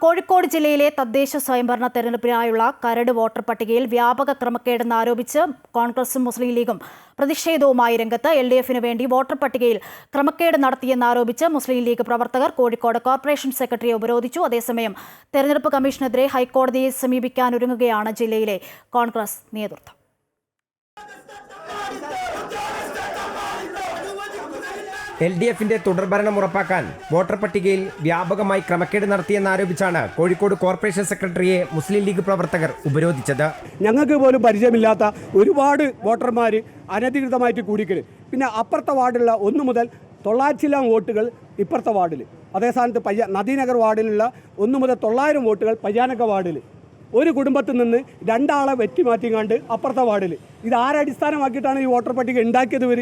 കോഴിക്കോട് ജില്ലയിലെ തദ്ദേശ സ്വയംഭരണ തെരഞ്ഞെടുപ്പിനായുള്ള കരട് വോട്ടർ പട്ടികയിൽ വ്യാപക ക്രമക്കേടെന്ന് ആരോപിച്ച് കോൺഗ്രസും മുസ്ലിം ലീഗും പ്രതിഷേധവുമായി രംഗത്ത്. LDFന് വേണ്ടി വോട്ടർ പട്ടികയിൽ ക്രമക്കേട് നടത്തിയെന്നാരോപിച്ച് മുസ്ലിം ലീഗ് പ്രവർത്തകർ കോഴിക്കോട് കോർപ്പറേഷൻ സെക്രട്ടറിയെ ഉപരോധിച്ചു. അതേസമയം തെരഞ്ഞെടുപ്പ് കമ്മീഷനെതിരെ ഹൈക്കോടതിയെ സമീപിക്കാനൊരുങ്ങുകയാണ് ജില്ലയിലെ കോൺഗ്രസ് നേതൃത്വം. LDFന്റെ തുടർഭരണം ഉറപ്പാക്കാൻ വോട്ടർ പട്ടികയിൽ വ്യാപകമായി ക്രമക്കേട് നടത്തിയെന്നാരോപിച്ചാണ് കോഴിക്കോട് കോർപ്പറേഷൻ സെക്രട്ടറിയെ മുസ്ലിം ലീഗ് പ്രവർത്തകർ ഉപരോധിച്ചത്. ഞങ്ങൾക്ക് പോലും പരിചയമില്ലാത്ത ഒരുപാട് വോട്ടർമാർ അനധികൃതമായിട്ട് കൂടിക്കല്. പിന്നെ അപ്പുറത്തെ വാർഡിലുള്ള 1 മുതൽ 900 വോട്ടുകൾ ഇപ്പുറത്തെ വാർഡിൽ, അതേ സ്ഥാനത്ത് നദീനഗർ വാർഡിലുള്ള 1 മുതൽ 900 വോട്ടുകൾ പയ്യാനക്ക വാർഡിൽ. ഒരു കുടുംബത്തിൽ നിന്ന് 2 ആളെ വെറ്റിമാറ്റിങ്ങാണ്ട് അപ്പുറത്തെ വാർഡിൽ. ഇത് ആരടിസ്ഥാനമാക്കിയിട്ടാണ് ഈ വോട്ടർ പട്ടിക ഉണ്ടാക്കിയത്? ഇവർ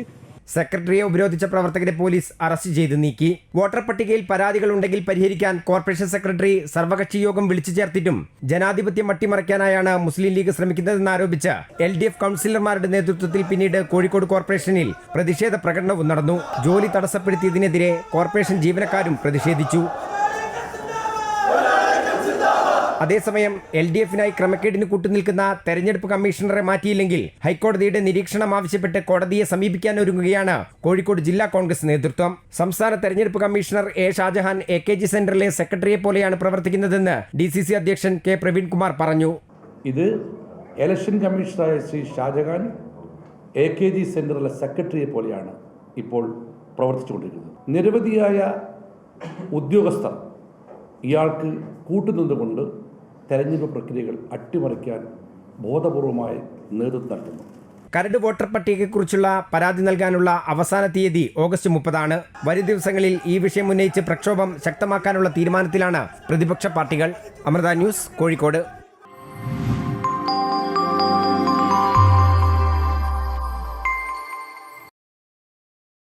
സെക്രട്ടറിയെ ഉപരോധിച്ച പ്രവർത്തകരെ പോലീസ് അറസ്റ്റ് ചെയ്ത് നീക്കി. വോട്ടർ പട്ടികയിൽ പരാതികൾ ഉണ്ടെങ്കിൽ പരിഹരിക്കാൻ കോർപ്പറേഷൻ സെക്രട്ടറി സർവകക്ഷി യോഗം വിളിച്ചു ചേർത്തിട്ടും ജനാധിപത്യം അട്ടിമറിക്കാനായാണ് മുസ്ലിം ലീഗ് ശ്രമിക്കുന്നതെന്നാരോപിച്ച് LDF കൗൺസിലർമാരുടെ നേതൃത്വത്തിൽ പിന്നീട് കോഴിക്കോട് കോർപ്പറേഷനിൽ പ്രതിഷേധ പ്രകടനവും നടന്നു. ജോലി തടസ്സപ്പെടുത്തിയതിനെതിരെ കോർപ്പറേഷൻ ജീവനക്കാരും പ്രതിഷേധിച്ചു. അതേസമയം LDFനായി ക്രമക്കേടിന് കൂട്ടുനിൽക്കുന്ന തെരഞ്ഞെടുപ്പ് കമ്മീഷണറെ മാറ്റിയില്ലെങ്കിൽ ഹൈക്കോടതിയുടെ നിരീക്ഷണം ആവശ്യപ്പെട്ട് കോടതിയെ സമീപിക്കാനൊരുങ്ങുകയാണ് കോഴിക്കോട് ജില്ലാ കോൺഗ്രസ് നേതൃത്വം. സംസ്ഥാന തെരഞ്ഞെടുപ്പ് കമ്മീഷണർ A. ഷാജഹാൻ AKG സെന്ററിലെ സെക്രട്ടറിയെ പോലെയാണ് പ്രവർത്തിക്കുന്നതെന്ന് DCC അധ്യക്ഷൻ K. പ്രവീൺകുമാർ പറഞ്ഞു. ഇത് ഇലക്ഷൻ കമ്മീഷണറായ ശ്രീ ഷാജഹാൻ AKG സെന്ററിലെ സെക്രട്ടറിയെ പോലെയാണ് ഇപ്പോൾ പ്രവർത്തിച്ചുകൊണ്ടിരിക്കുന്നത്. നിരവധിയായ ഉദ്യോഗസ്ഥർ ഇയാൾക്ക് കൂട്ടുനിന്നുകൊണ്ട് തെരഞ്ഞെടുപ്പ് പ്രക്രിയകൾ അട്ടിമറിക്കാൻ ബോധപൂർവമായി നേതൃത്വം നൽകുന്നു. കരട് വോട്ടർ പട്ടികയെക്കുറിച്ചുള്ള പരാതി നൽകാനുള്ള അവസാന തീയതി ഓഗസ്റ്റ് 30. വരും ദിവസങ്ങളിൽ ഈ വിഷയം ഉന്നയിച്ച് പ്രക്ഷോഭം ശക്തമാക്കാനുള്ള തീരുമാനത്തിലാണ് പ്രതിപക്ഷ പാർട്ടികൾ. അമൃത ന്യൂസ്, കോഴിക്കോട്.